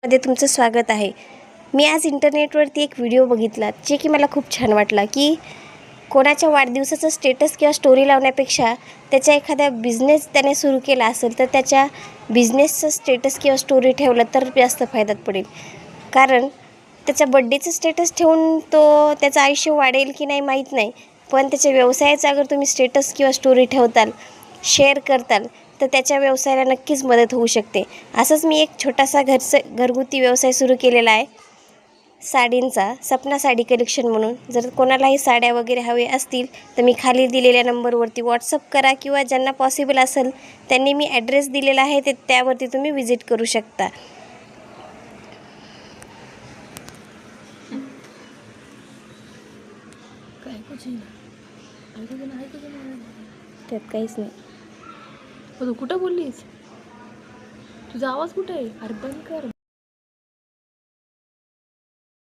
मध्ये तुमचं स्वागत आहे. मी आज इंटरनेटवरती एक व्हिडिओ बघितला जे की मला खूप छान वाटला की कोणाच्या वाढदिवसाचं स्टेटस किंवा स्टोरी लावण्यापेक्षा त्याच्या एखाद्या बिझनेस त्याने सुरू केला असेल तर त्याच्या बिझनेसचं स्टेटस किंवा स्टोरी ठेवलं तर जास्त फायद्यात पडेल. कारण त्याच्या बड्डेचं स्टेटस ठेवून तो त्याचं आयुष्य वाढेल की नाही माहीत नाही, पण त्याच्या व्यवसायाचा अगर तुम्ही स्टेटस किंवा स्टोरी ठेवताल, शेअर करताल तर त्याच्या व्यवसायाला नक्कीच मदत होऊ शकते. असंच मी एक छोटासा घरगुती व्यवसाय सुरू केलेला आहे साडींचा, सपना साडी कलेक्शन म्हणून. जर कोणालाही साड्या वगैरे हवे असतील तर मी खाली दिलेल्या नंबरवरती व्हॉट्सअप करा किंवा ज्यांना पॉसिबल असेल त्यांनी मी ॲड्रेस दिलेला आहे ते त्यावरती तुम्ही विजिट करू शकता. त्यात काहीच नाही. तू कुठं बोललीस? तुझा आवाज कुठे आहे? अरे बंद कर.